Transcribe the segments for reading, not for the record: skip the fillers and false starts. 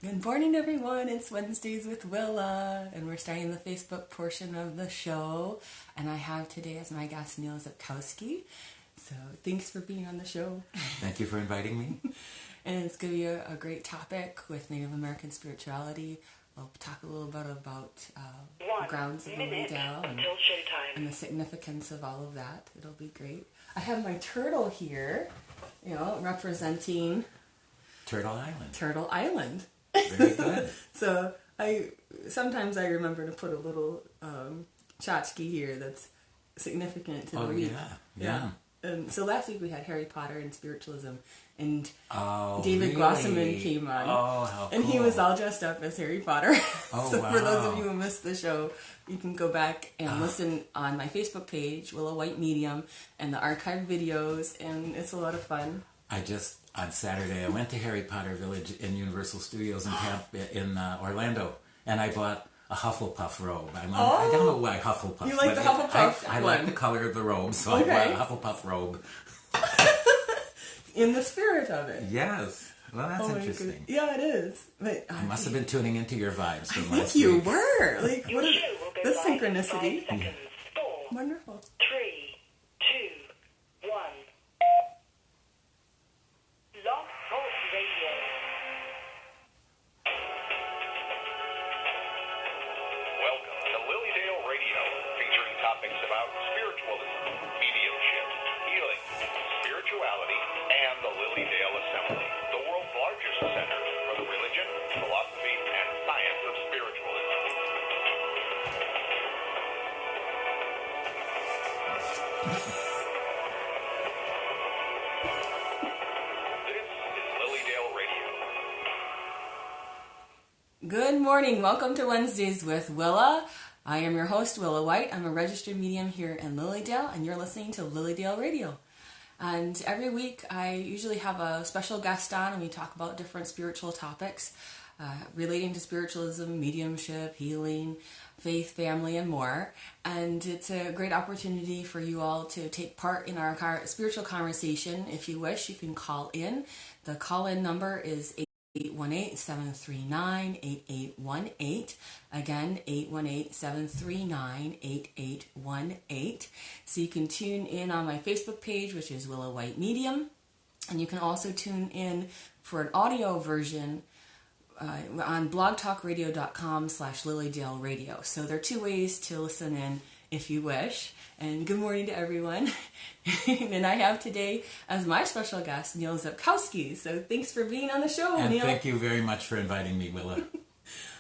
Good morning, everyone. It's Wednesdays with Willa, and we're starting the Facebook portion of the show. And I have today as my guest Neal Rzepkowski. So thanks for being on the show. Thank you for inviting me. And it's going to be a great topic with Native American spirituality. We'll talk a little bit about the grounds of Lily Dale and the significance of all of that. It'll be great. I have my turtle here, representing Turtle Island. Very good. So sometimes I remember to put a little tchotchke here that's significant to the week. Yeah. And so last week we had Harry Potter and spiritualism, and really? David Glossaman came on. Oh, how cool. And he was all dressed up as Harry Potter. Oh, So wow. for those of you who missed the show, you can go back and listen on my Facebook page, Willa White Medium, and the archived videos, and it's a lot of fun. On Saturday, I went to Harry Potter Village in Universal Studios in Orlando, and I bought a Hufflepuff robe. I don't know why Hufflepuff. You like the Hufflepuff I one? like the color of the robe, so I bought a Hufflepuff robe. In the spirit of it. Yes. Well, that's interesting. Yeah, it is. But I must have been tuning into your vibes from last you week. were. Like, what is this synchronicity? 5 seconds. 4, Wonderful. 3, 2, 1. Love Talk Radio. Welcome to Lilydale Radio, featuring topics about spiritualism, mediumship, healing, spirituality, and the Lilydale Assembly, the world's largest center for the religion, philosophy, and science of spiritualism. This is Lilydale Radio. Good morning. Welcome to Wednesdays with Willa. I am your host, Willa White. I'm a registered medium here in Lilydale, and you're listening to Lilydale Radio. And every week, I usually have a special guest on, and we talk about different spiritual topics relating to spiritualism, mediumship, healing, faith, family, and more. And it's a great opportunity for you all to take part in our spiritual conversation. If you wish, you can call in. The call-in number is 818-739-8818. Again, 818-739-8818. So you can tune in on my Facebook page, which is Willa White Medium. And you can also tune in for an audio version on blogtalkradio.com/Lilydale Radio. So there are two ways to listen in if you wish. And good morning to everyone. And I have today as my special guest, Neal Rzepkowski. So thanks for being on the show, And Neal. thank you very much for inviting me, Willa.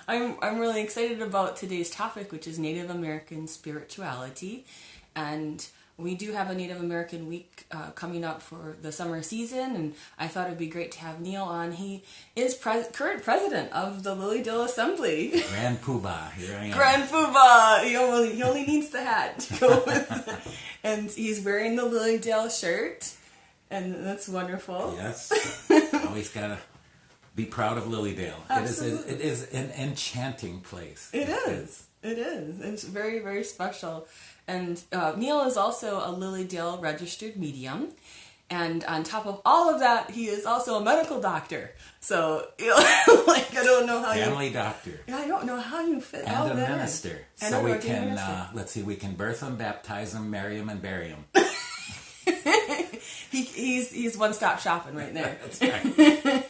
I'm really excited about today's topic, which is Native American spirituality. And we do have a Native American week coming up for the summer season, and I thought it'd be great to have Neal on. He is current president of the Lilydale Assembly. Grand Poobah, here I am. Grand Poobah! He only needs the hat to go with it. And he's wearing the Lilydale shirt, and that's wonderful. Yes. Always gotta be proud of Lilydale. Absolutely. It is an enchanting place. It is. It's very, very special. And Neal is also a Lilydale registered medium. And on top of all of that, he is also a medical doctor. So, I don't know how Family doctor. Yeah, I don't know how you fit And all a that minister. in. So And we a can, minister. we can birth them, baptize them, marry them, and bury them. He's one-stop shopping right there. That's right.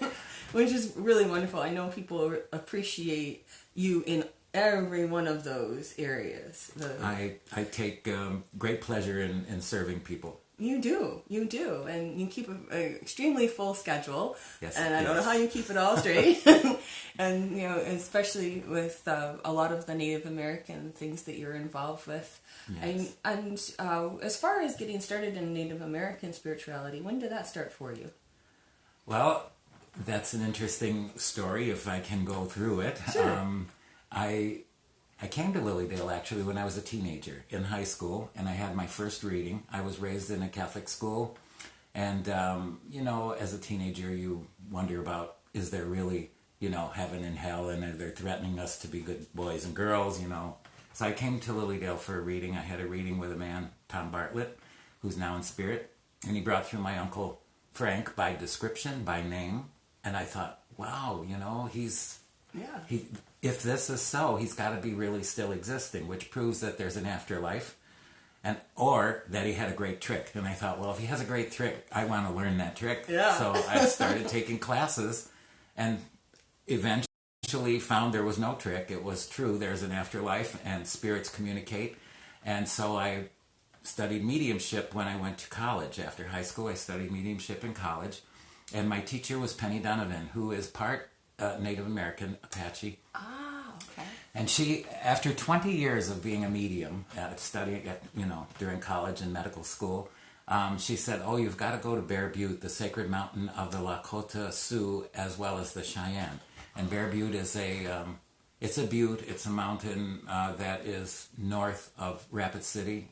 Which is really wonderful. I know people appreciate you in every one of those areas. I take great pleasure in serving people. You do, and you keep an extremely full schedule. Yes, and I don't know how you keep it all straight. And especially with a lot of the Native American things that you're involved with. Yes. And as far as getting started in Native American spirituality, when did that start for you? Well, that's an interesting story if I can go through it. Sure. I came to Lilydale actually when I was a teenager in high school, and I had my first reading. I was raised in a Catholic school, and as a teenager you wonder about, is there really heaven and hell, and are they threatening us to be good boys and girls, So I came to Lilydale for a reading. I had a reading with a man, Tom Bartlett, who's now in spirit, and he brought through my uncle Frank by description, by name, and I thought, wow, he's Yeah. If this is so, he's got to be really still existing, which proves that there's an afterlife, or that he had a great trick. And I thought, well, if he has a great trick, I want to learn that trick. Yeah. So I started taking classes, and eventually found there was no trick. It was true. There's an afterlife, and spirits communicate. And so I studied mediumship when I went to college. After high school, I studied mediumship in college. And my teacher was Penny Donovan, who is part Native American Apache. Ah, okay. And she, after 20 years of being a medium, studying at, during college and medical school, she said, oh, you've got to go to Bear Butte, the sacred mountain of the Lakota Sioux, as well as the Cheyenne. And Bear Butte is it's a butte. It's a mountain that is north of Rapid City,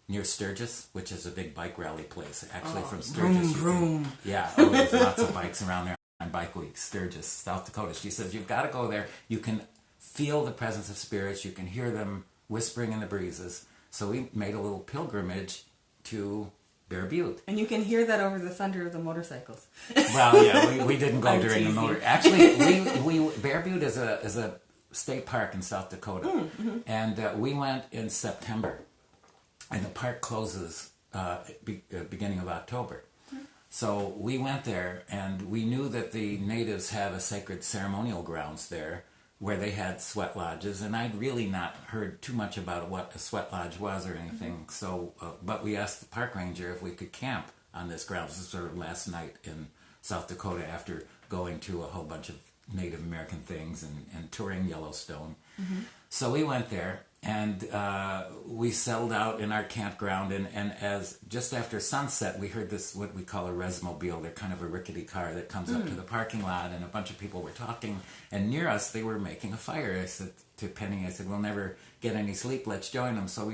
near Sturgis, which is a big bike rally place. Actually, from Sturgis. Vroom. There's lots of bikes around there on Bike Week, Sturgis, South Dakota. She says, you've got to go there. You can feel the presence of spirits. You can hear them whispering in the breezes. So we made a little pilgrimage to Bear Butte. And you can hear that over the thunder of the motorcycles. Well, yeah, we didn't go I'm during teasing. the motor. Actually, we Bear Butte is a state park in South Dakota, and we went in September, and the park closes beginning of October. So we went there, and we knew that the natives have a sacred ceremonial grounds there where they had sweat lodges, and I'd really not heard too much about what a sweat lodge was or anything. So, but we asked the park ranger if we could camp on this ground. This was sort of last night in South Dakota after going to a whole bunch of Native American things and touring Yellowstone. So we went there, and we settled out in our campground, and as just after sunset, we heard this, what we call a resmobile. They're kind of a rickety car that comes up to the parking lot, and a bunch of people were talking, and near us, they were making a fire. I said to Penny, we'll never get any sleep, let's join them. So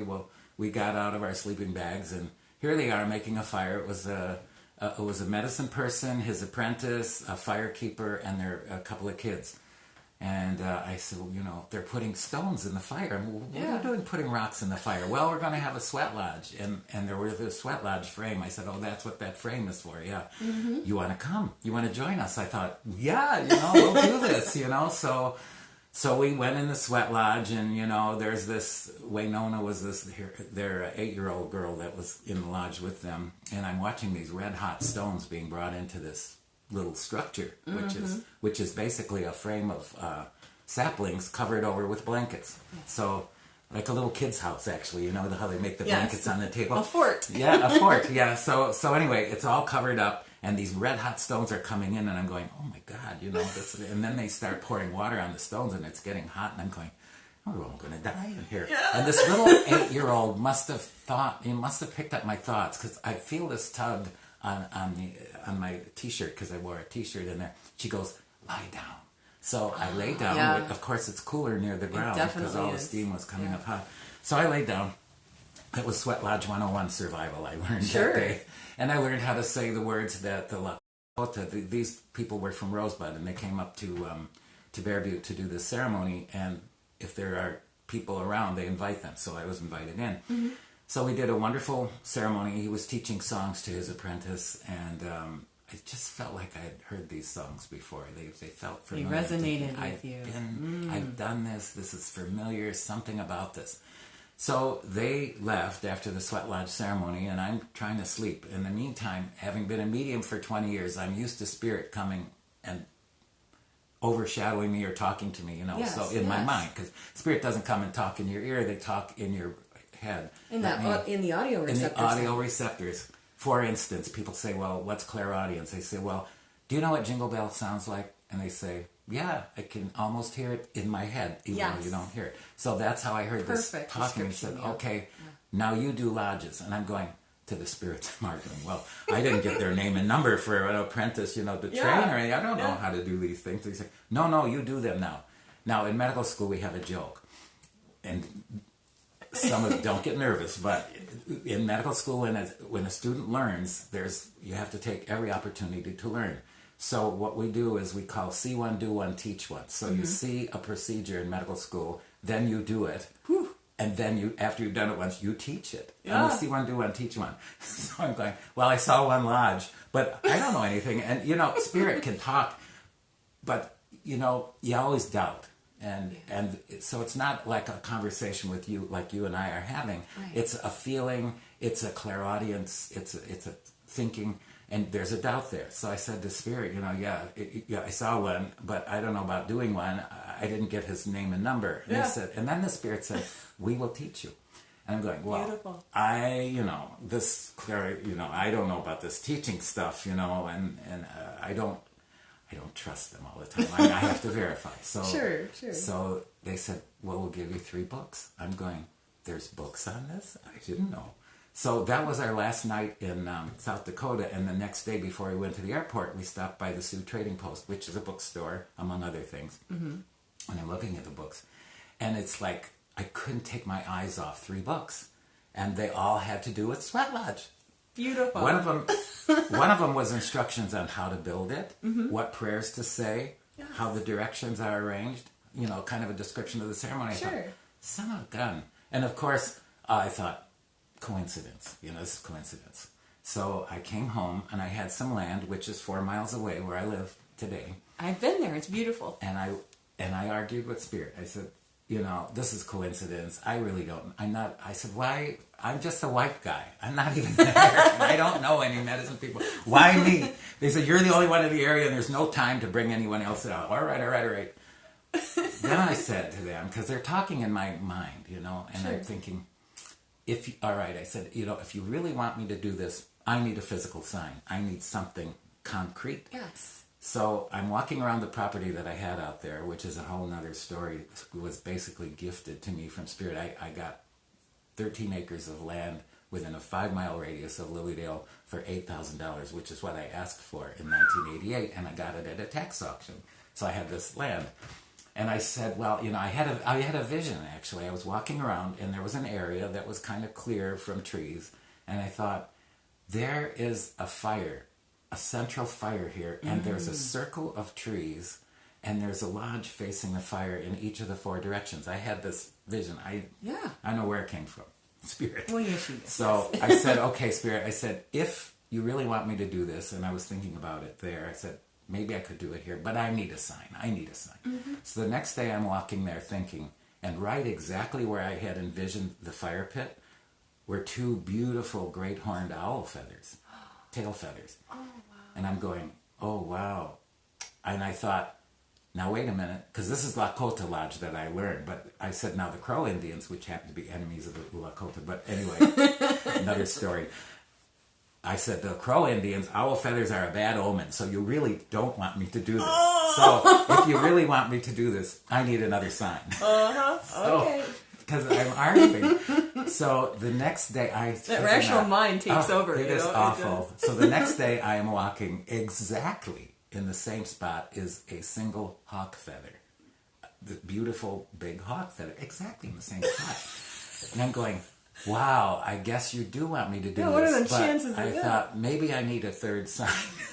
we got out of our sleeping bags, and here they are making a fire. It was a medicine person, his apprentice, a firekeeper, and a couple of kids. And I said, well, they're putting stones in the fire. What are you doing putting rocks in the fire? Well, we're going to have a sweat lodge. And there was a sweat lodge frame. I said, oh, that's what that frame is for, yeah. You want to come? You want to join us? I thought, yeah, we'll do this, So we went in the sweat lodge, and, there's this, Waynona was their 8-year-old girl that was in the lodge with them. And I'm watching these red-hot stones being brought into this little structure, which is basically a frame of saplings covered over with blankets. So like a little kid's house, actually. How they make the blankets on the table. A fort. Yeah, a fort. Yeah. So anyway, it's all covered up, and these red hot stones are coming in, and I'm going, oh my God, and then they start pouring water on the stones, and it's getting hot, and I'm going, oh, I'm going to die in here. Yeah. And this little 8-year-old must have picked up my thoughts, because I feel this tug on my T-shirt, because I wore a T-shirt in there. She goes, lie down. So I lay down. Yeah. Of course, it's cooler near the ground because all the steam was coming up hot. So I laid down. It was Sweat Lodge 101 survival I learned that day. And I learned how to say the words that the Lakota, these people were from Rosebud, and they came up to Bear Butte to do this ceremony. And if there are people around, they invite them. So I was invited in. So we did a wonderful ceremony. He was teaching songs to his apprentice, and I just felt like I had heard these songs before. They felt familiar. They resonated with you. I've done this. This is familiar. Something about this. So they left after the Sweat Lodge ceremony, and I'm trying to sleep. In the meantime, having been a medium for 20 years, I'm used to spirit coming and overshadowing me or talking to me, so in my mind, because spirit doesn't come and talk in your ear, they talk in your head. In the audio receptors. In the audio receptors. For instance, people say, well, what's clairaudience? They say, well, do you know what Jingle Bell sounds like? And they say, yeah, I can almost hear it in my head, even though you don't hear it. So that's how I heard this talking. He said, okay, now you do lodges. And I'm going to the spirits. I'm arguing, well, I didn't get their name and number for an apprentice, to train or anything. I don't know how to do these things. They say, no, you do them now. Now, in medical school, we have a joke. And don't get nervous, but in medical school, when a student learns, you have to take every opportunity to learn. So what we do is we call see one, do one, teach one. So you see a procedure in medical school, then you do it, and then after you've done it once, you teach it. Yeah. And we see one, do one, teach one. So I'm going, well, I saw one lodge, but I don't know anything. And spirit can talk, but you always doubt. And so it's not like a conversation with you, like you and I are having. Right. It's a feeling, it's a clairaudience, it's a thinking, and there's a doubt there. So I said to Spirit, I saw one, but I don't know about doing one. I didn't get his name and number. And Yeah. and then the Spirit said, we will teach you. And I'm going, well, Beautiful. I don't know about this teaching stuff, and I don't trust them all the time. I have to verify. So Sure. So they said, well, we'll give you 3 books. I'm going, there's books on this? I didn't know. So that was our last night in South Dakota, and the next day before we went to the airport, we stopped by the Sioux Trading Post, which is a bookstore, among other things. Mm-hmm. And I'm looking at the books, and it's like I couldn't take my eyes off 3 books, and they all had to do with Sweat Lodge. Beautiful. One of them was instructions on how to build it, what prayers to say, how the directions are arranged, kind of a description of the ceremony. I thought, son of a gun. And of course, I thought, coincidence. This is coincidence. So I came home, and I had some land, which is 4 miles away where I live today. I've been there. It's beautiful. And I argued with Spirit. I said, this is coincidence. I really don't. I said, why? I'm just a white guy. I'm not even American. I don't know any medicine people. Why me? They said, you're the only one in the area and there's no time to bring anyone else out. All right. Then I said to them, because they're talking in my mind, and I'm thinking, I said, if you really want me to do this, I need a physical sign. I need something concrete. Yes. So I'm walking around the property that I had out there, which is a whole nother story. It was basically gifted to me from Spirit. I got 13 acres of land within a 5-mile radius of Lilydale for $8,000, which is what I asked for in 1988, and I got it at a tax auction. So I had this land. And I said, well, I had a vision, actually. I was walking around, and there was an area that was kind of clear from trees, and I thought, there is a fire, a central fire here, and there's a circle of trees, and there's a lodge facing the fire in each of the 4 directions. I had this vision. I know where it came from. Spirit. Well, yes, you did. So I said, okay, Spirit. I said, if you really want me to do this, and I was thinking about it there, I said, maybe I could do it here, but I need a sign. Mm-hmm. So the next day I'm walking there thinking, and right exactly where I had envisioned the fire pit were 2 beautiful great horned owl feathers, tail feathers. Oh, wow. And I'm going, oh, wow. And I thought, now wait a minute, because this is Lakota Lodge that I learned, but I said, now the Crow Indians, which happen to be enemies of the Lakota, but anyway, another story. I said, the Crow Indians, owl feathers are a bad omen, so you really don't want me to do this. So if you really want me to do this, I need another sign. Okay. Because I'm arguing. So the next day, that rational mind takes over. It is awful. So the next day, I am walking exactly in the same spot is a single hawk feather. The beautiful big hawk feather. Exactly in the same spot. And I'm going, wow, I guess you do want me to do this. What are the but chances of I that? thought, maybe I need a third sign.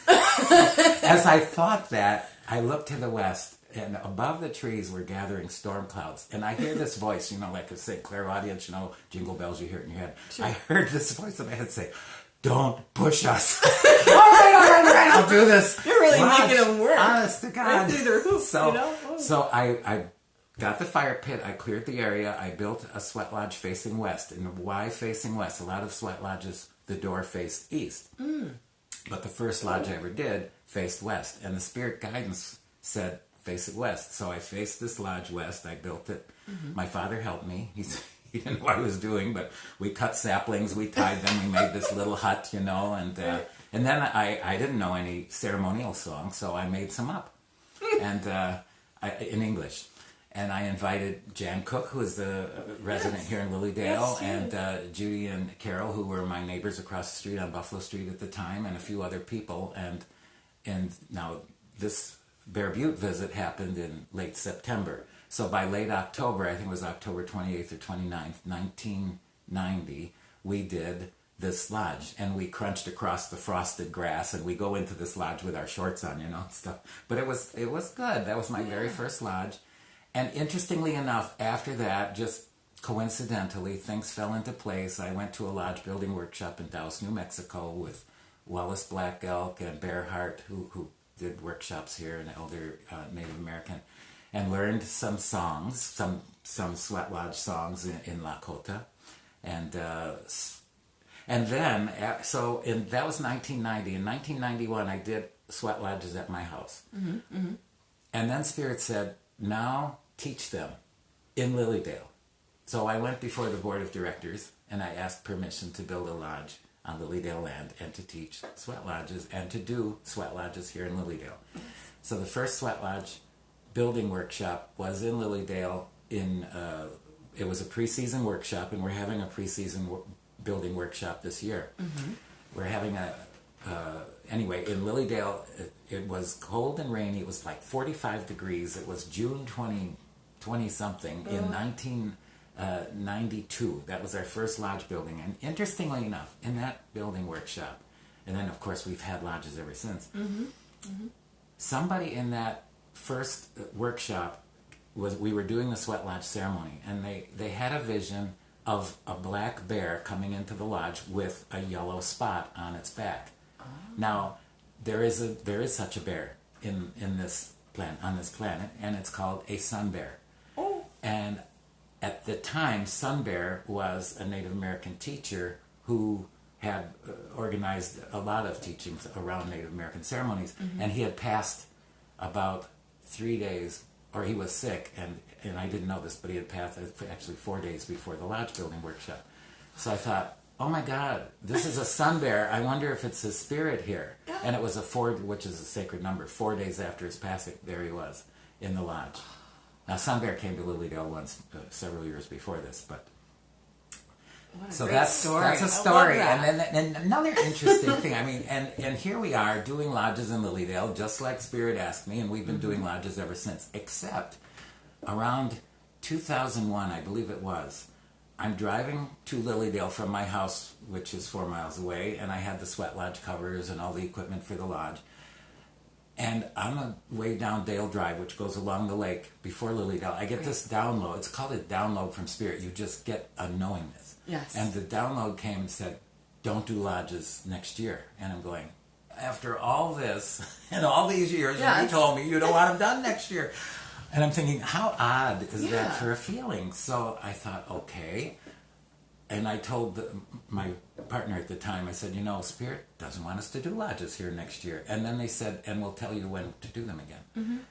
As I thought that, I looked to the west, and above the trees were gathering storm clouds. And I hear this voice, like I say, clairaudience, jingle bells you hear it in your head. Sure. I heard this voice in my head say, don't push us. all right, I'll do this. You're really making them work. Honest to God. Right through their hoops, So I got the fire pit, I cleared the area, I built a sweat lodge facing west. And why facing west? A lot of sweat lodges, the door faced east. But the first lodge I ever did faced west. And the spirit guidance said, face it west. So I faced this lodge west, I built it. Mm-hmm. My father helped me. He didn't know what I was doing, but we cut saplings, we tied them, we made this little hut, and then I didn't know any ceremonial songs, so I made some up, and in English. And I invited Jan Cook, who is the resident here in Lilydale, and Judy and Carol, who were my neighbors across the street on Buffalo Street at the time, and a few other people. And now this Bear Butte visit happened in late September. So by late October, I think it was October 28th or 29th, 1990, we did this lodge. And we crunched across the frosted grass, and we go into this lodge with our shorts on, and stuff. But it was good. That was my very first lodge. And interestingly enough, after that, just coincidentally, things fell into place. I went to a lodge building workshop in Taos, New Mexico with Wallace Black Elk and Bear Hart, who did workshops here in Elder Native American, and learned some songs, some Sweat Lodge songs in Lakota, and then that was 1990. In 1991, I did Sweat Lodges at my house, and then Spirit said, "Now teach them in Lilydale." So I went before the board of directors and I asked permission to build a lodge on Lilydale land and to teach Sweat Lodges and to do Sweat Lodges here in Lilydale. So the first Sweat Lodge building workshop was in Lilydale. It was a pre-season workshop, and we're having a pre-season building workshop this year. We're having anyway, in Lilydale, it was cold and rainy. It was like 45 degrees. It was June 20 something in 1992. That was our first lodge building. And interestingly enough, in that building workshop, and then of course we've had lodges ever since, somebody in that first workshop we were doing the Sweat Lodge ceremony, and they had a vision of a black bear coming into the lodge with a yellow spot on its back. Now, there is such a bear on this planet, and it's called a sun bear. And at the time, Sun Bear was a Native American teacher who had organized a lot of teachings around Native American ceremonies, and he had passed about 3 days, or he was sick, and I didn't know this, but he had passed actually 4 days before the lodge building workshop. So I thought, oh my God, this is a sun bear. I wonder if it's his spirit here. And it was a 4, which is a sacred number. 4 days after his passing, there he was in the lodge. Now, Sun Bear came to Lilydale once, several years before this, but so that's a story. And then another interesting thing. I mean, and here we are doing lodges in Lilydale, just like Spirit asked me, and we've been doing lodges ever since. Except around 2001, I believe it was, I'm driving to Lilydale from my house, which is 4 miles away, and I had the Sweat Lodge covers and all the equipment for the lodge. And on the way down Dale Drive, which goes along the lake before Lilydale, I get this download. It's called a download from Spirit. You just get a knowingness. Yes. And the download came and said, don't do lodges next year. And I'm going, after all this and all these years, you told me you don't want them done next year. And I'm thinking, how odd is that for a feeling? So I thought, okay. And I told my partner at the time, I said, Spirit doesn't want us to do lodges here next year. And then they said, and we'll tell you when to do them again.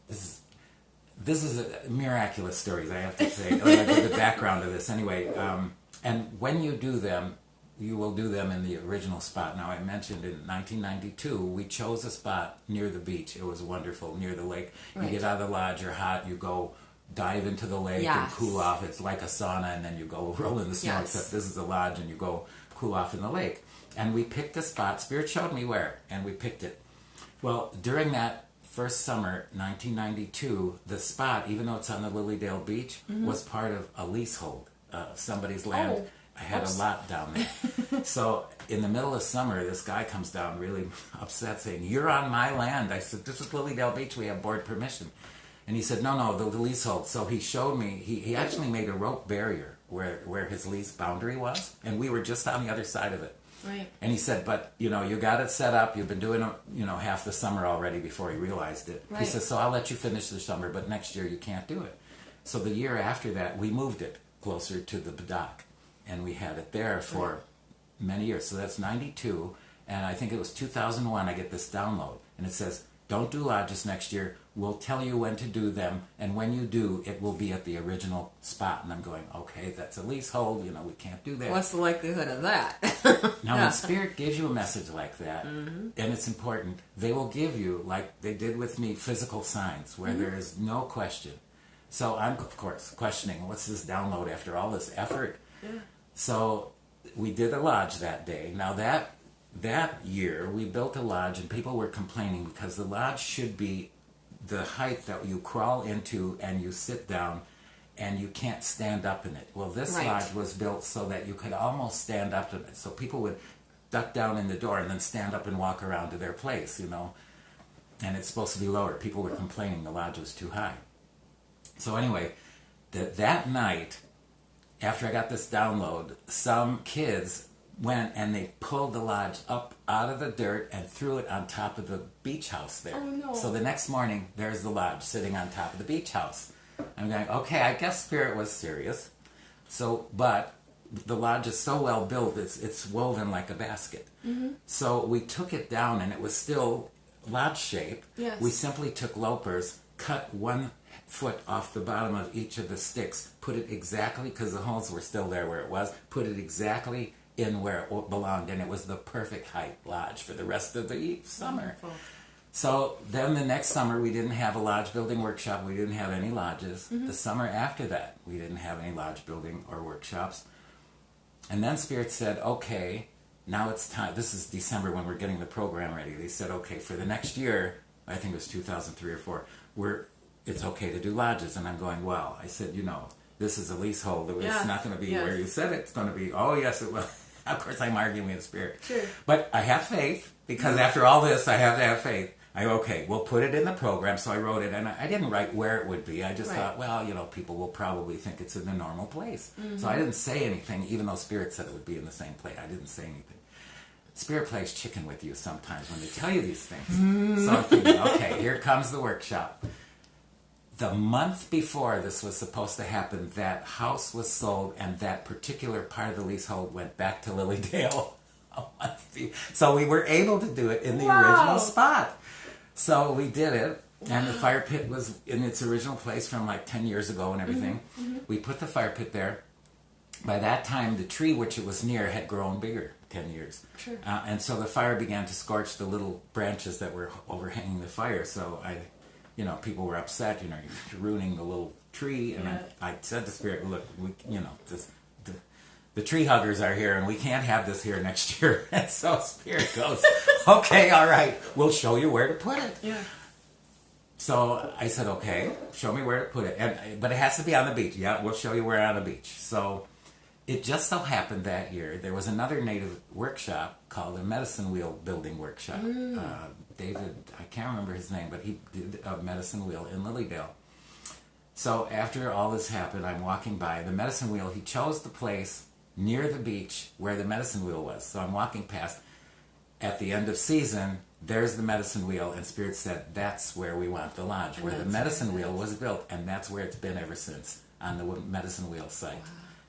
This is a miraculous story, I have to say, the background of this. Anyway, and when you do them, you will do them in the original spot. Now, I mentioned in 1992, we chose a spot near the beach. It was wonderful, near the lake. Right. You get out of the lodge, you're hot, you go dive into the lake and cool off. It's like a sauna, and then you go roll in the snow, except this is a lodge, and you go cool off in the lake. And we picked a spot. Spirit showed me where, and we picked it. Well, during that first summer, 1992, the spot, even though it's on the Lilydale beach, was part of a leasehold of somebody's land. I had a lot down there. So in the middle of summer, this guy comes down really upset saying, "You're on my land." I said, "This is Lilydale Beach. We have board permission." And he said, no, the leasehold. So he showed me, he actually made a rope barrier where his lease boundary was, and we were just on the other side of it. Right. And he said, but, you got it set up. You've been doing it, half the summer already before he realized it. Right. He says, so I'll let you finish the summer, but next year you can't do it. So the year after that, we moved it closer to the dock, and we had it there for many years. So that's 92, and I think it was 2001 I get this download, and it says, don't do lodges next year. We'll tell you when to do them, and when you do, it will be at the original spot. And I'm going, okay, that's a leasehold, we can't do that. What's the likelihood of that? Now, when Spirit gives you a message like that, and it's important, they will give you, like they did with me, physical signs where there is no question. So I'm, of course, questioning, what's this download after all this effort? Yeah. So we did a lodge that day. Now that year, we built a lodge, and people were complaining because the lodge should be the height that you crawl into and you sit down, and you can't stand up in it. Well, this lodge was built so that you could almost stand up in it. So people would duck down in the door and then stand up and walk around to their place, And it's supposed to be lower. People were complaining the lodge was too high. So anyway, that night, after I got this download, some kids went and they pulled the lodge up out of the dirt and threw it on top of the beach house there. Oh, no. So the next morning, there's the lodge sitting on top of the beach house. I'm going, okay, I guess Spirit was serious. So, but the lodge is so well built, it's woven like a basket. Mm-hmm. So we took it down and it was still lodge shape. Yes. We simply took loppers, cut 1 foot off the bottom of each of the sticks, put it exactly, because the holes were still there where it was, put it exactly in where it belonged, and it was the perfect height lodge for the rest of the summer. Wonderful. So then the next summer we didn't have a lodge building workshop, we didn't have any lodges. Mm-hmm. The summer after that we didn't have any lodge building or workshops. And then Spirit said, okay, now it's time. This is December when we're getting the program ready. They said, okay, for the next year, I think it was 2003 or 4, it's okay to do lodges. And I'm going, well, I said, this is a leasehold. It's Yeah. not going to be Yes. where you said it's going to be. Oh, yes, it will. Of course, I'm arguing with Spirit. Sure. But I have faith, because after all this, I have to have faith. Okay, we'll put it in the program. So I wrote it, and I didn't write where it would be. I just Right. thought, well, people will probably think it's in the normal place. Mm-hmm. So I didn't say anything, even though Spirit said it would be in the same place. I didn't say anything. Spirit plays chicken with you sometimes when they tell you these things. So I'm thinking, okay, here comes the workshop. The month before this was supposed to happen, that house was sold, and that particular part of the leasehold went back to Lilydale. So we were able to do it in the Wow. original spot. So we did it, and the fire pit was in its original place from like 10 years ago and everything. Mm-hmm. We put the fire pit there. By that time, the tree which it was near had grown bigger, 10 years. Sure. And so the fire began to scorch the little branches that were overhanging the fire. So people were upset, you're ruining the little tree. And Yeah. I said to Spirit, look, the tree huggers are here, and we can't have this here next year. And so Spirit goes, okay, all right, we'll show you where to put it. Yeah. So I said, okay, show me where to put it. But it has to be on the beach. Yeah, we'll show you where on the beach. So it just so happened that year there was another native workshop called the Medicine Wheel Building Workshop. David, I can't remember his name, but he did a medicine wheel in Lilydale. So after all this happened, I'm walking by the medicine wheel. He chose the place near the beach where the medicine wheel was. So I'm walking past. At the end of season, there's the medicine wheel, and Spirit said, that's where we want the lodge, where the medicine wheel was built, and that's where it's been ever since, on the medicine wheel site,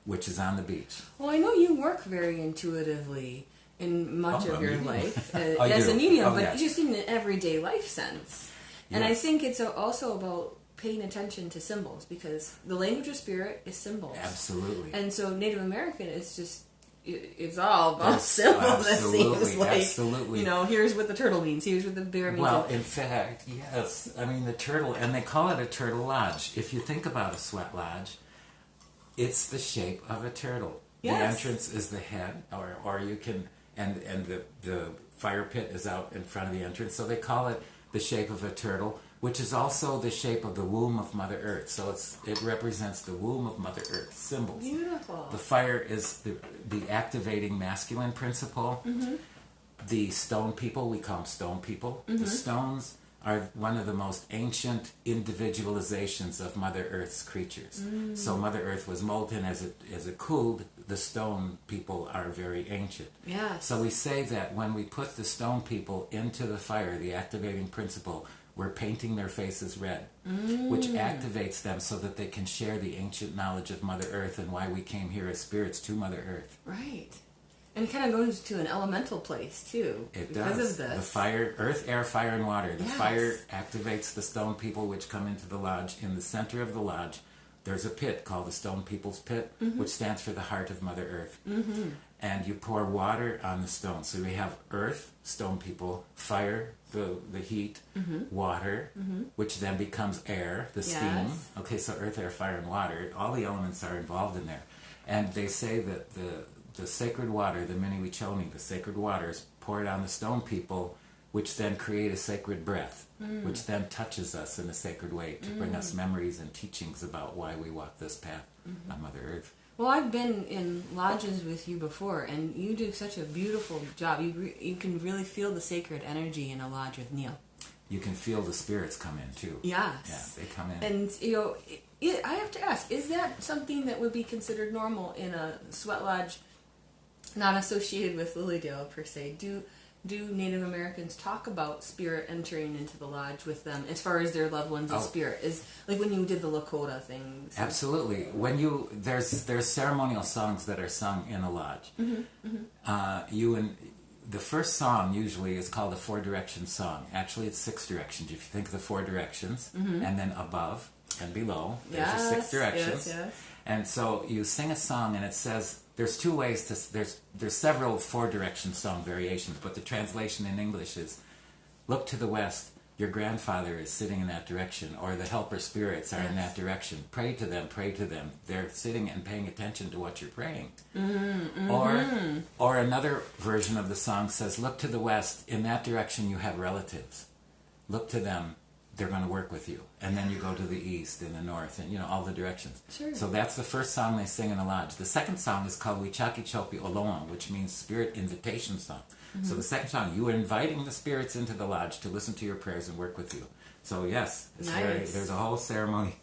which is on the beach. Well, I know you work very intuitively in much of your medium. life I as do. a medium, Oh, but yeah. just in an everyday life sense. And I Yes. think it's also about paying attention to symbols, because the language of Spirit is symbols. Absolutely. And so Native American is just, it's all about Yes, symbols. It absolutely, seems like, absolutely. here's what the turtle means, here's what the bear means. Well, in fact, yes. I mean, the turtle, and they call it a turtle lodge. If you think about a sweat lodge, it's the shape of a turtle. Yes. The entrance is the head, or you can, and the fire pit is out in front of the entrance. So they call it the shape of a turtle, which is also the shape of the womb of Mother Earth. So it represents the womb of Mother Earth, symbols. Beautiful. The fire is the activating masculine principle. Mm-hmm. The stone people, we call them stone people. Mm-hmm. The stones are one of the most ancient individualizations of Mother Earth's creatures. Mm. So Mother Earth was molten as it cooled. The stone people are very ancient. Yes. So we say that when we put the stone people into the fire, the activating principle, we're painting their faces red, which activates them so that they can share the ancient knowledge of Mother Earth and why we came here as spirits to Mother Earth. Right. And it kind of goes to an elemental place, too. It because does. of this. The fire, earth, air, fire, and water. The Yes. fire activates the stone people which come into the lodge. In the center of the lodge, there's a pit called the Stone People's Pit, which stands for the heart of Mother Earth. Mm-hmm. And you pour water on the stone. So we have earth, stone people, fire, the heat, water, which then becomes air, the steam. Yes. Okay, so earth, air, fire, and water, all the elements are involved in there. And they say that the sacred water, the Miniwichoni, the sacred water is poured on the stone people, which then create a sacred breath, which then touches us in a sacred way to bring us memories and teachings about why we walk this path on Mother Earth. Well, I've been in lodges with you before, and you do such a beautiful job. You can really feel the sacred energy in a lodge with Neal. You can feel the spirits come in too. Yes. Yeah, they come in. And I have to ask, is that something that would be considered normal in a sweat lodge not associated with Lilydale per se, do Native Americans talk about spirit entering into the lodge with them as far as their loved ones in spirit? Is like when you did the Lakota things? Absolutely. When there's ceremonial songs that are sung in a lodge. The first song usually is called a 4-direction song. Actually, it's 6 directions. If you think of the 4 directions, and then above and below, there's your 6 directions. Yes. And so you sing a song, and it says there's 2 ways to. There's several 4-direction song variations, but the translation in English is, "Look to the west. Your grandfather is sitting in that direction," or "the helper spirits are in that direction. Pray to them. Pray to them. They're sitting and paying attention to what you're praying." Or another version of the song says, "Look to the west. In that direction, you have relatives. Look to them. They're going to work with you." And then you go to the east and the north and, all the directions. Sure. So that's the first song they sing in a lodge. The second song is called Wichaki Chopi Oloan, which means spirit invitation song. So the second song, you are inviting the spirits into the lodge to listen to your prayers and work with you. So yes, there's a whole ceremony,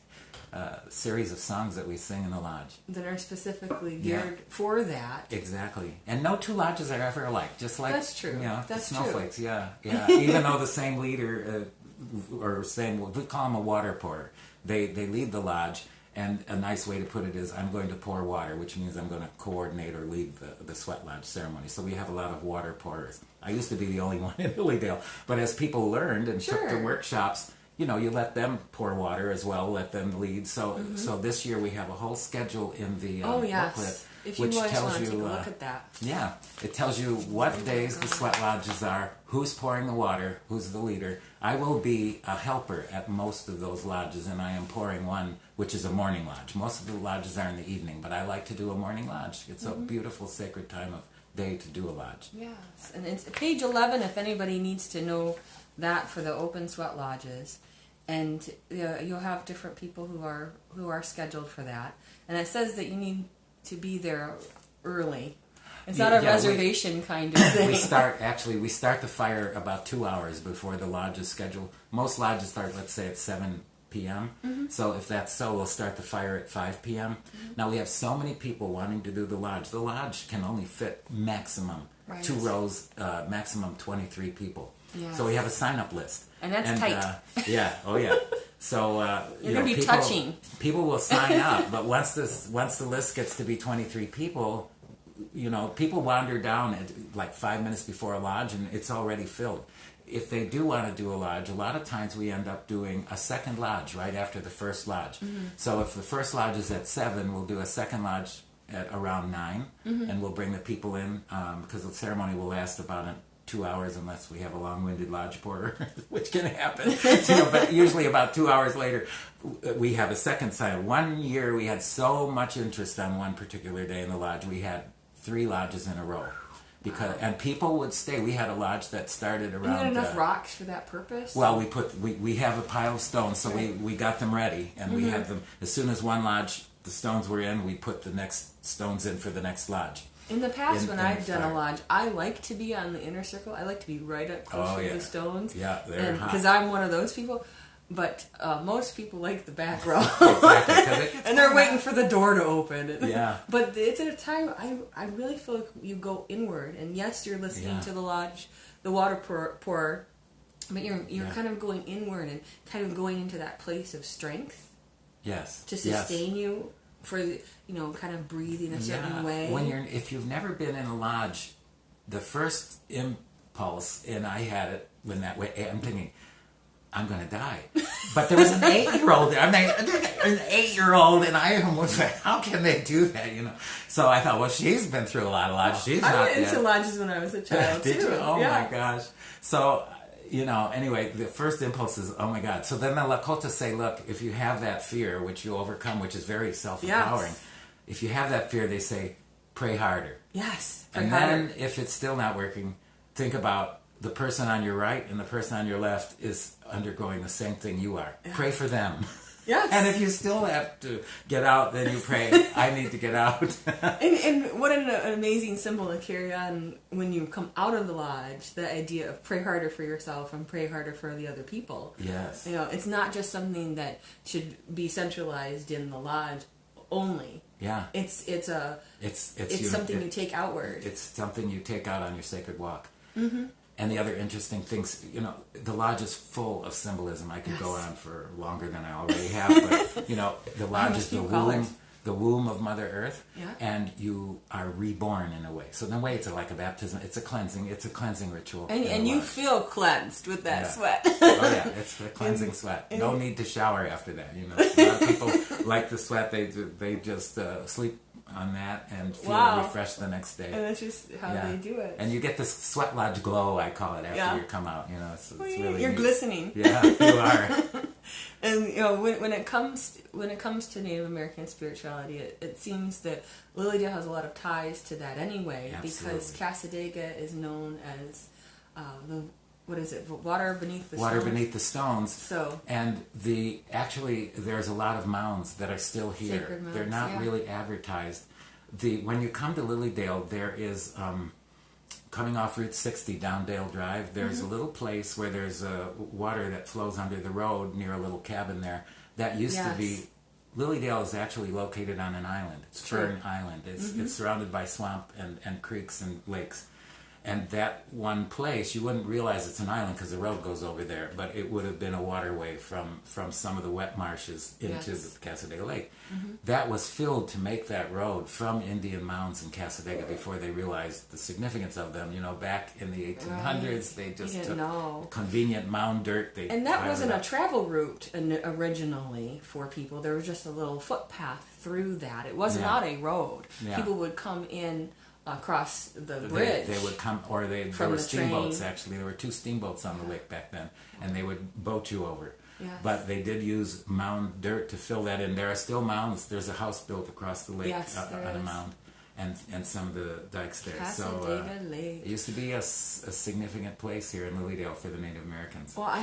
series of songs that we sing in the lodge. That are specifically geared for that. Exactly. And no 2 lodges are ever alike, just like That's true. The That's snowflakes. True. Yeah. Even though the same leader, or same, we call him a water pourer. They lead the lodge. And a nice way to put it is, I'm going to pour water, which means I'm going to coordinate or lead the sweat lodge ceremony. So we have a lot of water pourers. I used to be the only one in Lilydale, but as people learned and took the workshops, you let them pour water as well, let them lead. So this year we have a whole schedule in the booklet, if you which always tells want to you, take a look at that. Yeah, it tells you what days the sweat lodges are, who's pouring the water, who's the leader. I will be a helper at most of those lodges, and I am pouring one, which is a morning lodge. Most of the lodges are in the evening, but I like to do a morning lodge. It's a beautiful, sacred time of day to do a lodge. Yes, and it's page 11 if anybody needs to know that for the open sweat lodges. And you'll have different people who are scheduled for that. And it says that you need to be there early. It's not a reservation kind of thing. We start the fire about 2 hours before the lodge is scheduled. Most lodges start, let's say, at 7 p.m. So if that's so, we'll start the fire at 5 p.m. Now we have so many people wanting to do the lodge. The lodge can only fit maximum 2 rows, maximum 23 people. Yes. So we have a sign-up list. And that's tight. So you're going to be touching. People will sign up, but once the list gets to be 23 people, people wander down at like 5 minutes before a lodge, and it's already filled. If they do want to do a lodge, a lot of times we end up doing a second lodge right after the first lodge. So if the first lodge is at 7, we'll do a second lodge at around 9, and we'll bring the people in because the ceremony will last about 2 hours unless we have a long-winded lodge porter, which can happen. But usually about 2 hours later, we have a second sign. One year we had so much interest on one particular day in the lodge, we had 3 lodges in a row. And people would stay. We had a lodge that started around. You had enough rocks for that purpose? Well, we have a pile of stones, so we got them ready, and we had them as soon as one lodge the stones were in. We put the next stones in for the next lodge. In the past, when I've done a lodge, I like to be on the inner circle. I like to be right up close to the stones. Yeah, they're hot. Because I'm one of those people. But most people like the back row. Exactly. And they're waiting for the door to open. Yeah. But it's at a time, I really feel like you go inward. And yes, you're listening to the lodge, the water pourer, but you're kind of going inward and kind of going into that place of strength. Yes. To sustain you for, kind of breathing a certain way. If you've never been in a lodge, the first impulse, and I had it when that way, I'm thinking, I'm going to die. But there was an 8-year-old there. An 8-year-old, and I was like, how can they do that, So I thought, well, she's been through a lot of lodges. She's I went into lodges when I was a child, Did too. you? Oh, my gosh. So, anyway, the first impulse is, oh, my God. So then the Lakota say, look, if you have that fear, which you overcome, which is very self-empowering, if you have that fear, they say, pray harder. Yes, pray harder. Then, if it's still not working, think about the person on your right and the person on your left is undergoing the same thing you are. Yeah. Pray for them. Yes. And if you still have to get out, then you pray, I need to get out. and what an amazing symbol to carry on when you come out of the lodge, the idea of pray harder for yourself and pray harder for the other people. Yes. It's not just something that should be centralized in the lodge only. Yeah. It's It's something you take outward. It's something you take out on your sacred walk. Mm-hmm. And the other interesting things, the lodge is full of symbolism. I could go on for longer than I already have, but the lodge is the womb of Mother Earth, and you are reborn in a way. So in a way, it's like a baptism. It's a cleansing ritual. And you feel cleansed with that sweat. Oh yeah, it's a cleansing sweat. No need to shower after that. A lot of people like the sweat. They just sleep on that and feel refreshed the next day. And that's just how they do it. And you get this sweat lodge glow, I call it, after you come out. It's really you're neat. Glistening. Yeah, you are. And when it comes to Native American spirituality, it seems that Lilydale has a lot of ties to that anyway. Absolutely. Because Cassadaga is known as water beneath the Water stones. beneath the stones. So and there's a lot of mounds that are still here. Sacred mounds, they're not really advertised. When you come to Lilydale, there is coming off Route 60 down Dale Drive. There's a little place where there's water that flows under the road near a little cabin there. That used to be. Lilydale is actually located on an island. It's Fern Island. It's surrounded by swamp and creeks and lakes. And that one place, you wouldn't realize it's an island because the road goes over there, but it would have been a waterway from some of the wet marshes into the Cassadaga Lake. Mm-hmm. That was filled to make that road from Indian mounds in Cassadaga before they realized the significance of them. Back in the 1800s, they just took convenient mound dirt. And that wasn't a travel route originally for people. There was just a little footpath through that. It was not a road. Yeah. People would come in across the bridge. They would come, or there were steamboats, actually. There were 2 steamboats on the lake back then, and they would boat you over. Yes. But they did use mound dirt to fill that in. There are still mounds. There's a house built across the lake on a mound, and some of the dikes there. Cassadaga Lake. It used to be a significant place here in Lilydale for the Native Americans. Well, I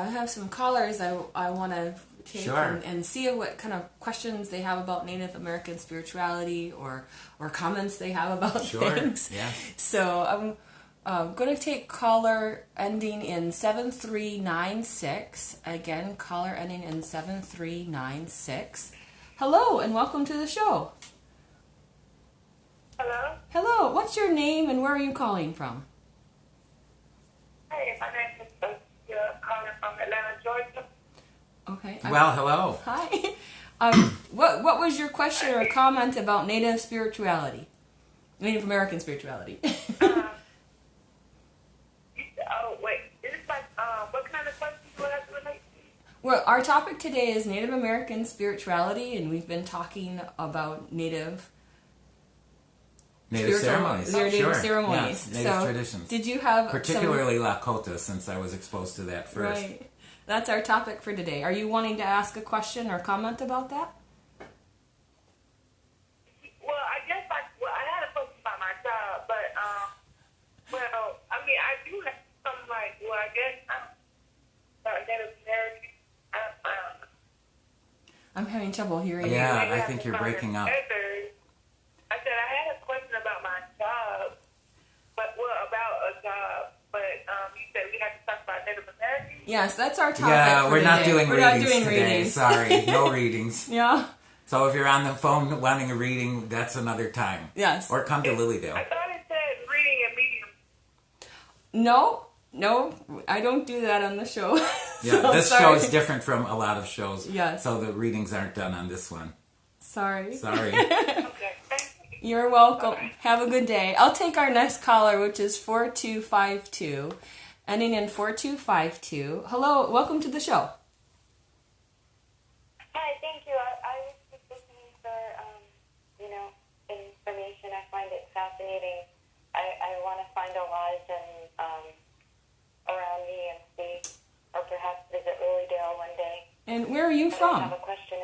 have some callers I want to take and see what kind of questions they have about Native American spirituality or comments they have about things. Yeah. So I'm going to take caller ending in 7396. Again, caller ending in 7396. Hello and welcome to the show. Hello? Hello. What's your name and where are you calling from? Hey, my name is calling from Atlanta, Georgia. Okay. Well, hello. Hi. What was your question or comment about Native spirituality? Native American spirituality. What kind of questions do I have to relate to? Well, our topic today is Native American spirituality, and we've been talking about Native ceremonies. Native ceremonies. Yes, Native traditions. Did you have particularly Lakota, since I was exposed to that first. Right. That's our topic for today. Are you wanting to ask a question or comment about that? Well, I guess I had a question about my job, but I do have something like, I guess about Native American. I'm having trouble hearing you. Yeah, I think you're breaking up. I said I had a question about my job, about a job, but you said we had to talk about Native American. Yes, that's our topic. Yeah, we're not today. doing we're readings not doing today. Readings. Sorry, no readings. Yeah. So if you're on the phone wanting a reading, that's another time. Yes. Or come to Lilydale. I thought it said reading and medium. No, I don't do that on the show. Yeah, this show is different from a lot of shows. Yes. So the readings aren't done on this one. Sorry. Okay, thank you. You're welcome. Bye. Have a good day. I'll take our next caller, which is 4252, ending in 4252. Hello, welcome to the show. Hi, thank you. I was just listening for, information. I find it fascinating. I want to find a lodge around me and see, or perhaps visit Lilydale one day. And where are you I from? have a question.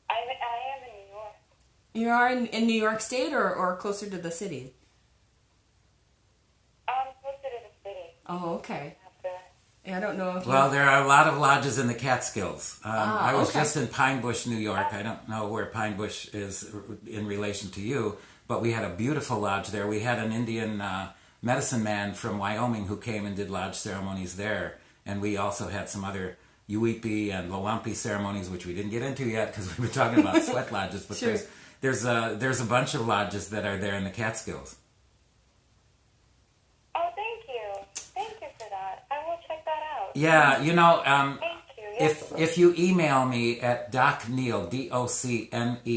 I am in New York. You are in New York State or closer to the city? Closer to the city. Oh, okay. Yeah, I don't know if Well, there are a lot of lodges in the Catskills. I was just in Pine Bush, New York. I don't know where Pine Bush is in relation to you, but we had a beautiful lodge there. We had an Indian medicine man from Wyoming who came and did lodge ceremonies there, and we also had some other Uipi and Lawampi ceremonies, which we didn't get into yet because we were talking about sweat lodges. But Sure. there's a bunch of lodges that are there in the Catskills. Oh, thank you. Thank you for that. I will check that out. Yeah, you know, Thank you. Yes. if you email me at docneal, DOCNEAL,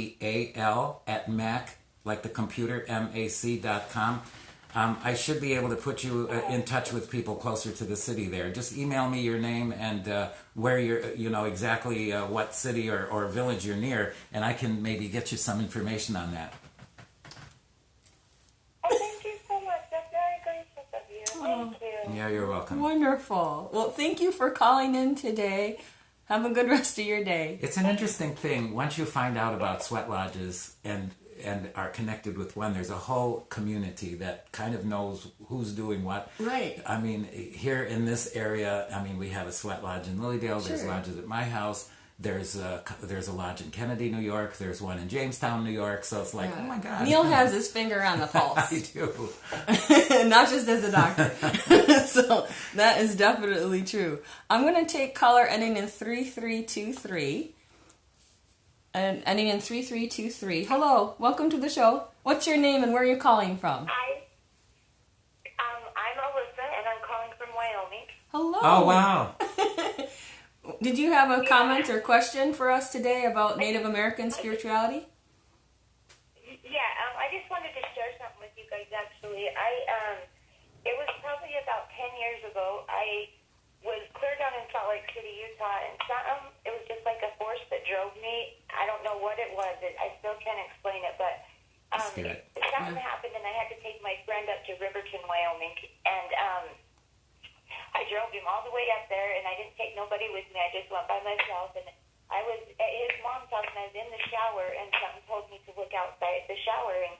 at Mac, like the computer, MAC.com, I should be able to put you in touch with people closer to the city there. Just email me your name and where you're, exactly what city or village you're near, and I can maybe get you some information on that. Oh, thank you so much. That's very gracious of you. Thank you. Yeah, you're welcome. Wonderful. Well, thank you for calling in today. Have a good rest of your day. It's an interesting thing. Once you find out about sweat lodges and are connected with one, there's a whole community that kind of knows who's doing what. Right. I mean, here in this area, we have a sweat lodge in Lilydale. There's Sure. lodges at my house. There's a lodge in Kennedy, New York. There's one in Jamestown, New York. So it's like, oh my God. Neal has his finger on the pulse. I do. Not just as a doctor. So that is definitely true. I'm going to take caller ending in 3323. And ending in 3323. Hello, welcome to the show. What's your name and where are you calling from? Hi. I'm Alyssa, and I'm calling from Wyoming. Hello. Oh, wow. Did you have a comment or question for us today about Native American spirituality? Yeah, I just wanted to share something with you guys, actually. It was probably about 10 years ago. I was clear down in Salt Lake City, Utah, and it was just like a force that drove me. I don't know what it was. I still can't explain it, but Spirit. something happened, and I had to take my friend up to Riverton, Wyoming, and I drove him all the way up there, and I didn't take nobody with me. I just went by myself, and I was at his mom's house, and I was in the shower, and something told me to look outside the shower, and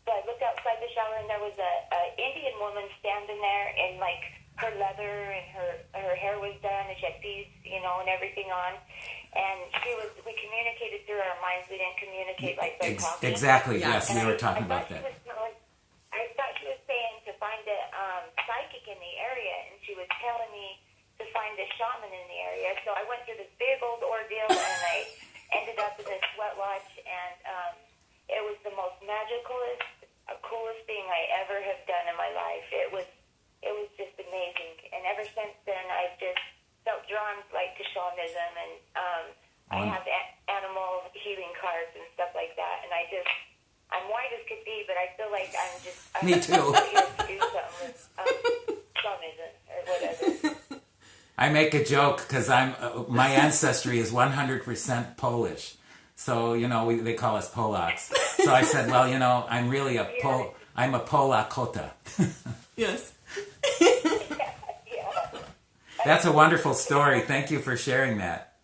so I looked outside the shower, and there was a Indian woman standing there in like her leather, and her hair was done, and she had beads, and everything on, and we communicated through our minds. We didn't communicate like by talking. Exactly, Yeah. yes, we were talking about that. I thought she was saying to find a psychic in the area, and she was telling me to find a shaman in the area. So I went through this big old ordeal, and I ended up in this sweat lodge, and it was the most magicalest, coolest thing I ever have done in my life. It was just amazing, and ever since then, I've just felt drawn like to shamanism, and I have animal healing cards and stuff like that, and I'm white as could be, but I feel like I'm Me too. here to do something with shamanism or whatever. I make a joke because my ancestry is 100% Polish. So, they call us Polacks. So I said, well, I'm really I'm a Polakota. Yes. Yeah. That's a wonderful story. Thank you for sharing that.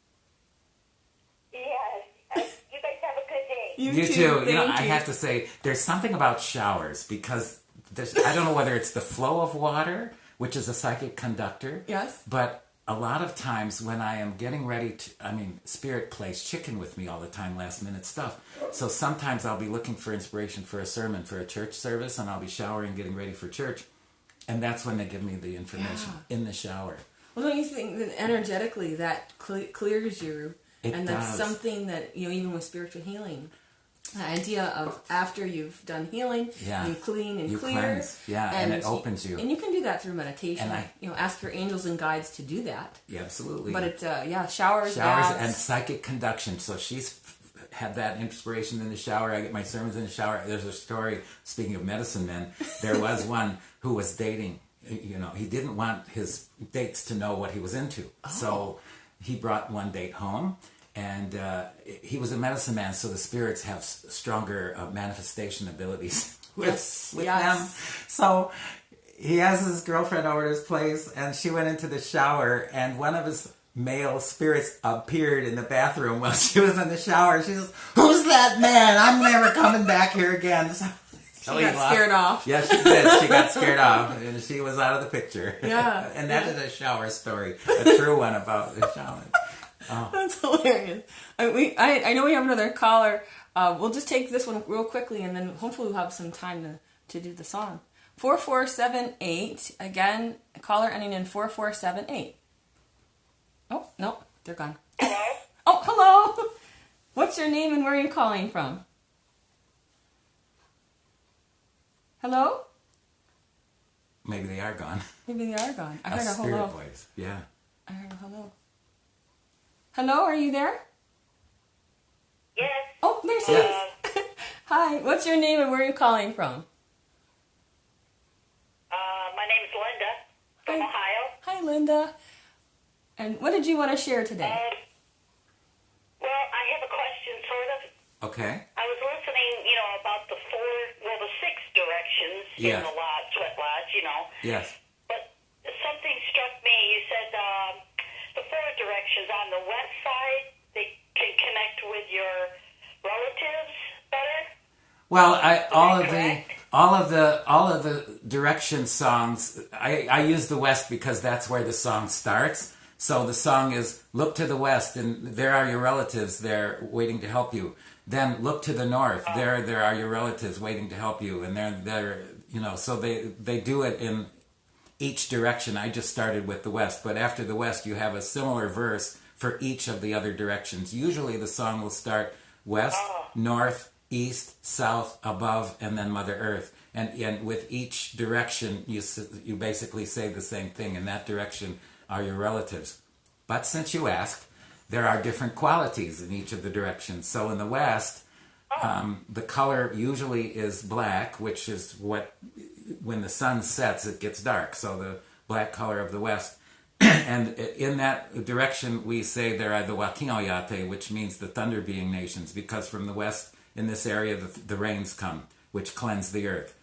Yes. You guys have a good day. You too. Thank I you. have to say, there's something about showers because I don't know whether it's the flow of water, which is a psychic conductor. Yes. But a lot of times when I am getting ready to, Spirit plays chicken with me all the time, last minute stuff. So sometimes I'll be looking for inspiration for a sermon, for a church service, and I'll be showering, getting ready for church. And that's when they give me the information in the shower. Well, don't you think that energetically that clears you? It and that's does. something that, even with spiritual healing, the idea of after you've done healing, you clean and you clear. cleanse. Yeah, and it opens you. And you can do that through meditation. And ask your angels and guides to do that. Yeah, absolutely. But it, showers, Showers baths. and psychic conduction. So she's had that inspiration in the shower. I get my sermons in the shower. There's a story, speaking of medicine men, there was one who was dating. He didn't want his dates to know what he was into. Oh. So he brought one date home. And he was a medicine man, so the spirits have stronger manifestation abilities with them. So he has his girlfriend over at his place, and she went into the shower, and one of his male spirits appeared in the bathroom while she was in the shower. She says, "Who's that man? I'm never coming back here again." So She got scared off. Yeah, she did. She got scared off, and she was out of the picture. Yeah. And that is a shower story, a true one about the shaman. Oh. That's hilarious. I know we have another caller. We'll just take this one real quickly, and then hopefully we'll have some time to do the song. 4478. Again, caller ending in 4478. Oh, no. they're gone. Hello? Oh, hello. What's your name and where are you calling from? Hello? Maybe they are gone. Maybe they are gone. I A heard a spirit hello. voice. Yeah. I heard a hello. Hello, are you there? Yes. Oh, there she is. Hi, what's your name and where are you calling from? My name is Linda from Hi. Ohio. Hi, Linda. And what did you want to share today? Well, I have a question, sort of. Okay. I was listening, about the six directions Yes. in the lodge, sweat lodge, Yes. But something struck me. You said the four directions on the west side, they can connect with your relatives better. Well, correct? all of the direction songs. I use the west because that's where the song starts. So the song is look to the west, and there are your relatives there waiting to help you. Then look to the north. There are your relatives waiting to help you, and they're So they do it in each direction. I just started with the west, but after the west, you have a similar verse for each of the other directions. Usually, the song will start west, north, east, south, above, and then Mother Earth. And with each direction, you basically say the same thing. In that direction are your relatives. But since you asked, there are different qualities in each of the directions. So in the west, the color usually is black, which is what, when the sun sets, it gets dark. So the black color of the west. And in that direction, we say there are the Wakinoyate, which means the thunder being nations, because from the west, in this area, the rains come, which cleanse the earth.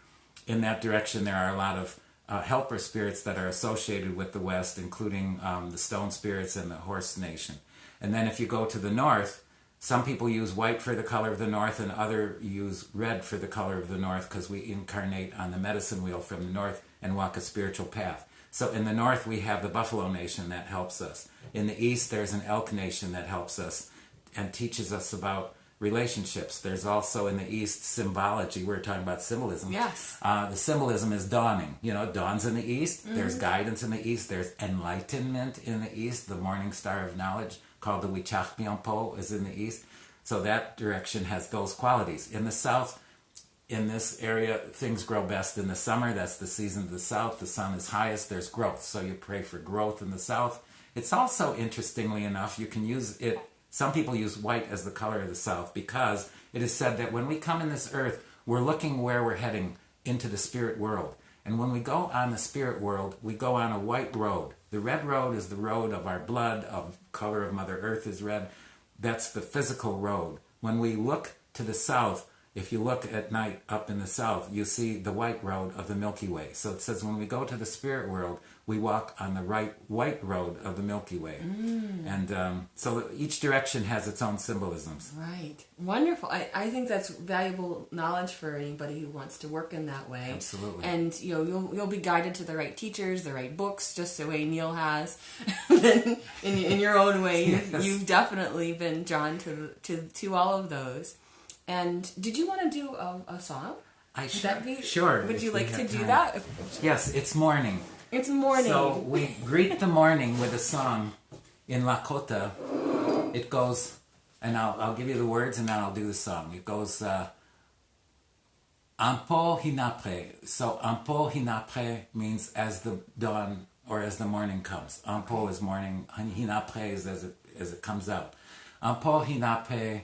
In that direction, there are a lot of helper spirits that are associated with the west, including the stone spirits and the horse nation. And then if you go to the north, some people use white for the color of the north, and others use red for the color of the north, because we incarnate on the medicine wheel from the north and walk a spiritual path. So in the north, we have the buffalo nation that helps us. In the east, there's an elk nation that helps us and teaches us about relationships. There's also in the east symbology. We're talking about symbolism. Yes. The symbolism is dawning. It dawns in the east. There's guidance in the east. There's enlightenment in the east. The morning star of knowledge, called the Wichachmianpo, is in the east. So that direction has those qualities. In the south, in this area, things grow best in the summer. That's the season of the south. The sun is highest. There's growth. So you pray for growth in the south. It's also, interestingly enough, you can use it. Some people use white as the color of the south because it is said that when we come in this earth, we're looking where we're heading, into the spirit world. And when we go on the spirit world, we go on a white road. The red road is the road of our blood, of color of Mother Earth is red. That's the physical road. When we look to the south, if you look at night up in the south, you see the white road of the Milky Way. So it says when we go to the spirit world, we walk on the right white road of the Milky Way. And so each direction has its own symbolisms. Right. Wonderful. I think that's valuable knowledge for anybody who wants to work in that way. Absolutely. And you'll be guided to the right teachers, the right books, just the way Neal has. Then in your own way, Yes. you've definitely been drawn to all of those. And did you want to do a song? Would that be Sure. Would if you we like to have do time. that? Yes, it's morning. It's morning. So we greet the morning with a song in Lakota. It goes, and I'll give you the words and then I'll do the song. It goes, Ampo hinapre. So Ampo hinapre means as the dawn or as the morning comes. Ampo is morning, hinapre is as it comes out. Ampo hinapre,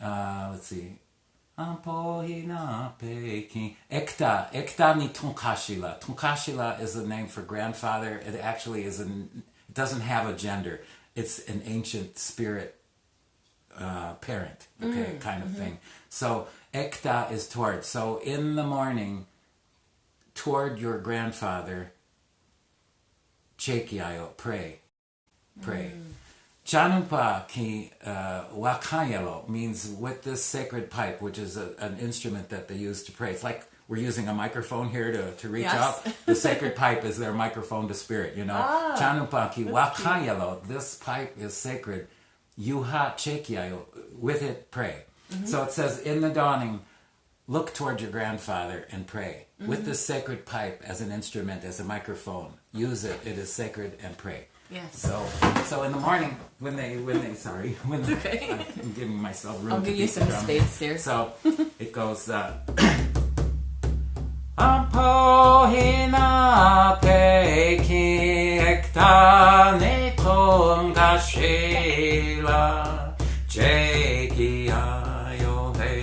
let's see. Ampo hinape ki. Ekta ni tonkashila. Tonkashila is a name for grandfather. It actually it doesn't have a gender. It's an ancient spirit parent, okay, kind of thing. So ekta is toward. So in the morning, toward your grandfather, chekiayo, pray. Chanumpa ki wakayalo means with this sacred pipe, which is an instrument that they use to pray. It's like we're using a microphone here to reach out. The sacred pipe is their microphone to spirit, Chanumpa ki wakayalo, this pipe is sacred. Yuha chekiayo, with it pray. So it says in the dawning, look toward your grandfather and pray. With this sacred pipe as an instrument, as a microphone. Use it. It is sacred and pray. Yes. So in the morning when they Okay. I'm giving myself room. I'll to give you beat the some drum. space here. So it goes. Ampohina peki ektane tongashila jeki ayohe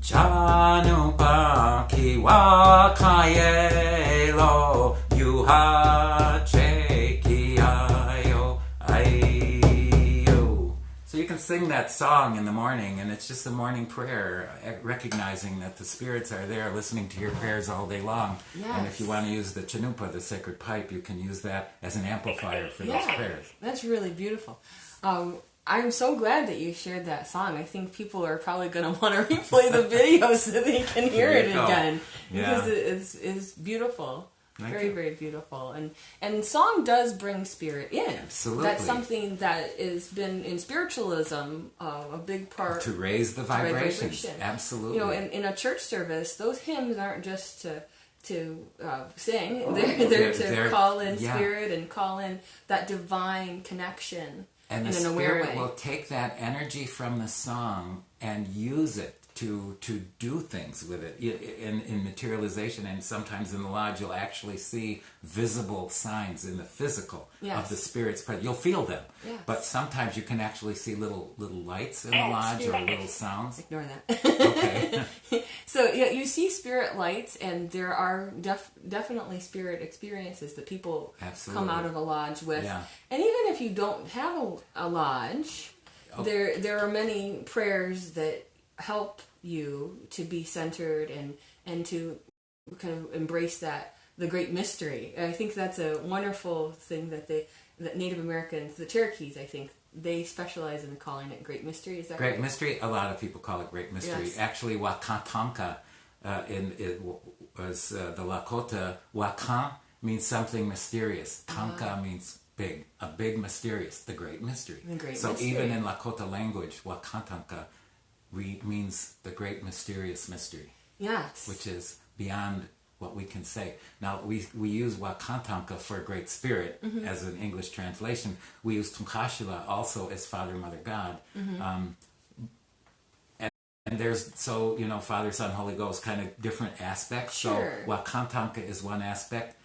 Janupa kiwa kayelo yuha jeki ayo ayo. So you can sing that song in the morning, and it's just a morning prayer, recognizing that the spirits are there listening to your prayers all day long. Yes. And if you want to use the chanupa, the sacred pipe, you can use that as an amplifier for those prayers. That's really beautiful. I'm so glad that you shared that song. I think people are probably going to want to replay the video so they can hear There it you go. again. Yeah. Because it's beautiful. Thank Very, you. very beautiful. And song does bring spirit in. Absolutely. That's something that has been in spiritualism a big part. To raise the vibrations. vibration. Absolutely. You know, in a church service, those hymns aren't just to sing. They're to call in spirit and call in that divine connection And in the an aware spirit way. will take that energy from the song and use it to do things with it in materialization. And sometimes in the lodge you'll actually see visible signs in the physical of the spirit's presence. You'll feel them, but sometimes you can actually see little lights in the lodge or little sounds. Ignore that. Okay. So you see spirit lights, and there are definitely spirit experiences that people come out of a lodge with. Yeah. And even if you don't have a lodge, there are many prayers that help you to be centered and to kind of embrace the great mystery. I think that's a wonderful thing that Native Americans, the Cherokees, I think, they specialize in calling it great mystery. Is that Great right? mystery. A lot of people call it great mystery. Yes. Actually, Wakantanka was the Lakota. Wakan means something mysterious. Tanka means big, a big mysterious, the great mystery. The great so mystery. even in Lakota language, Wakantanka means the great mysterious mystery, Yes. which is beyond what we can say. Now, we use Wakantanka for Great Spirit as an English translation. We use Tunkashila also as Father, Mother, God. And there's, Father, Son, Holy Ghost, kind of different aspects. Sure. So Wakantanka is one aspect.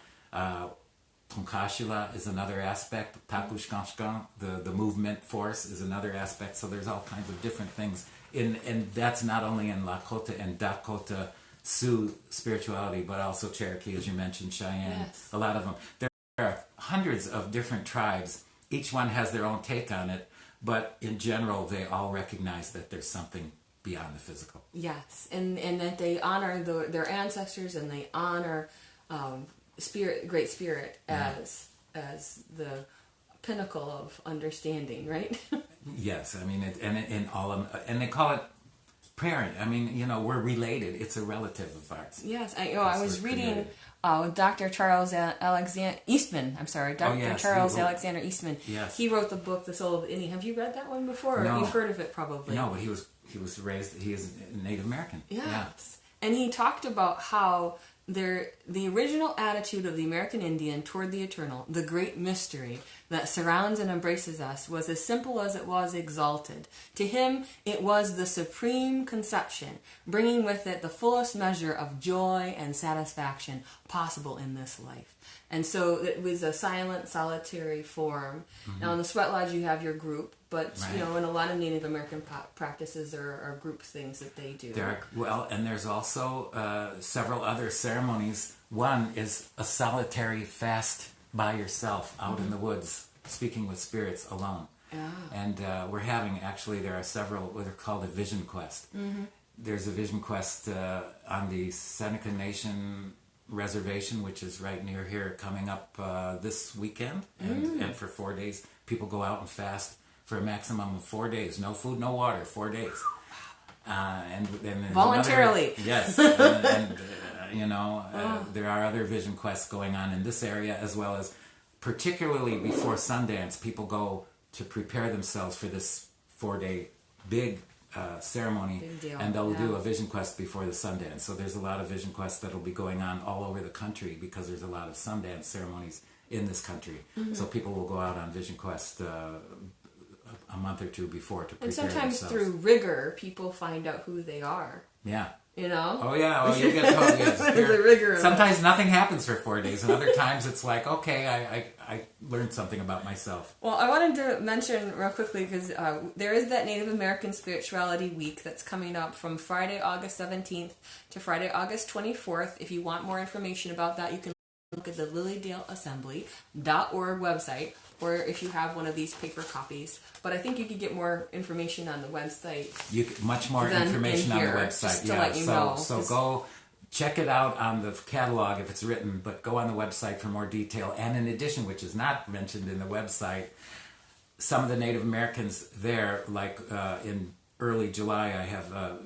Tunkashila is another aspect. Takushkanshkan, the movement force, is another aspect. So there's all kinds of different things. And that's not only in Lakota and Dakota Sioux spirituality, but also Cherokee, as you mentioned, Cheyenne, Yes. a lot of them. There are hundreds of different tribes. Each one has their own take on it, but in general, they all recognize that there's something beyond the physical. Yes, and that they honor their ancestors, and they honor Great Spirit as the pinnacle of understanding, right? Yes, I mean, and they call it parent. I mean, we're related. It's a relative of ours. Yes, I That's was what reading created. Dr. Charles Alexander Eastman. I'm sorry, Dr. yes, Charles he wrote- Alexander Eastman. Yes. He wrote the book The Soul of the Indian. Have you read that one before? Or No. you've heard of it probably. No, but he was raised. He is Native American. Yes. Yeah. And he talked about how the original attitude of the American Indian toward the eternal, the great mystery that surrounds and embraces us, was as simple as it was exalted. To him, it was the supreme conception, bringing with it the fullest measure of joy and satisfaction possible in this life. And so it was a silent, solitary form. Now in the Sweat Lodge you have your group, but Right. in a lot of Native American practices there are group things that they do. And there's also several other ceremonies. One is a solitary fast by yourself out in the woods, speaking with spirits alone. And we're having, actually, there are several, what are called a vision quest. There's a vision quest on the Seneca Nation reservation, which is right near here, coming up this weekend. And for 4 days, people go out and fast for a maximum of 4 days. No food, no water, 4 days. And then there's Voluntarily. Yes. There are other vision quests going on in this area, as well as particularly before Sundance, people go to prepare themselves for this 4-day big ceremony, Big deal, and they'll yeah. do a vision quest before the Sundance. So there's a lot of vision quests that'll be going on all over the country because there's a lot of Sundance ceremonies in this country. Mm-hmm. So people will go out on vision quest a month or two before to prepare And sometimes themselves. through rigor, people find out who they are. Yeah. You know? Oh yeah. Oh, you get told. Yes. The rigor of it. Sometimes nothing happens for 4 days, and other times it's like, okay, I learned something about myself. Well, I wanted to mention real quickly because there is that Native American Spirituality Week that's coming up from Friday, August 17th to Friday, August 24th. If you want more information about that, you can look at the lilydaleassembly.org website, or if you have one of these paper copies. But I think you could get more information on the website. Much more Than information in on the here, website. just to let you know, So 'cause- go check it out on the catalog if it's written, but go on the website for more detail. And in addition, which is not mentioned in the website, some of the Native Americans there, like in early July, I have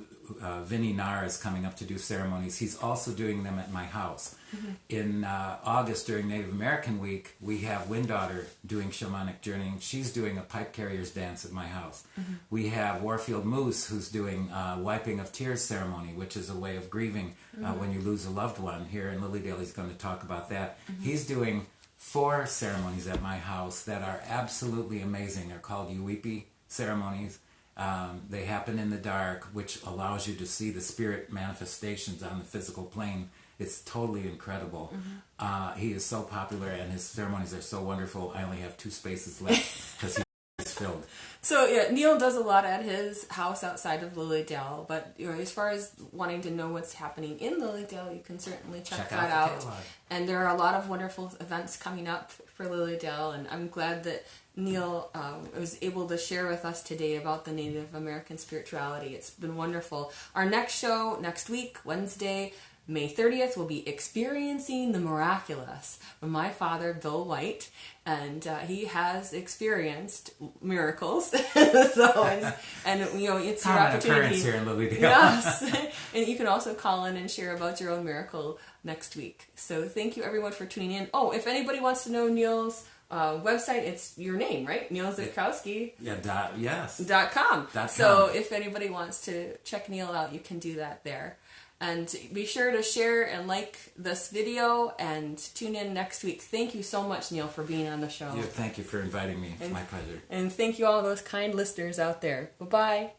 Vinny Nar is coming up to do ceremonies. He's also doing them at my house. Mm-hmm. In August, during Native American Week, we have Windaughter doing shamanic journeying. She's doing a pipe carrier's dance at my house. Mm-hmm. We have Warfield Moose, who's doing wiping of tears ceremony, which is a way of grieving when you lose a loved one. Here in Lilydale, he's going to talk about that. Mm-hmm. He's doing 4 ceremonies at my house that are absolutely amazing. They're called Uwipi ceremonies. They happen in the dark, which allows you to see the spirit manifestations on the physical plane. It's totally incredible. He is so popular, and his ceremonies are so wonderful. I only have 2 spaces left because he's filled. So yeah, Neal does a lot at his house outside of Lilydale, but as far as wanting to know what's happening in Lilydale, you can certainly check Check that out the out. catalog. And there are a lot of wonderful events coming up for Lilydale, and I'm glad that Neal was able to share with us today about the Native American spirituality. It's been wonderful. Our next show next week, Wednesday, May 30th, will be Experiencing the Miraculous with my father, Bill White, and he has experienced miracles. It's your Common opportunity. occurrence here in Lilydale. Yes, and you can also call in and share about your own miracle next week. So thank you everyone for tuning in. Oh, if anybody wants to know Neal's website, it's your name, right? Neal Rzepkowski. Yeah. Yes. .com. .com. So if anybody wants to check Neal out, you can do that there. And be sure to share and like this video and tune in next week. Thank you so much, Neal, for being on the show. Yeah, thank you for inviting me. It's my pleasure. And thank you all those kind listeners out there. Bye-bye.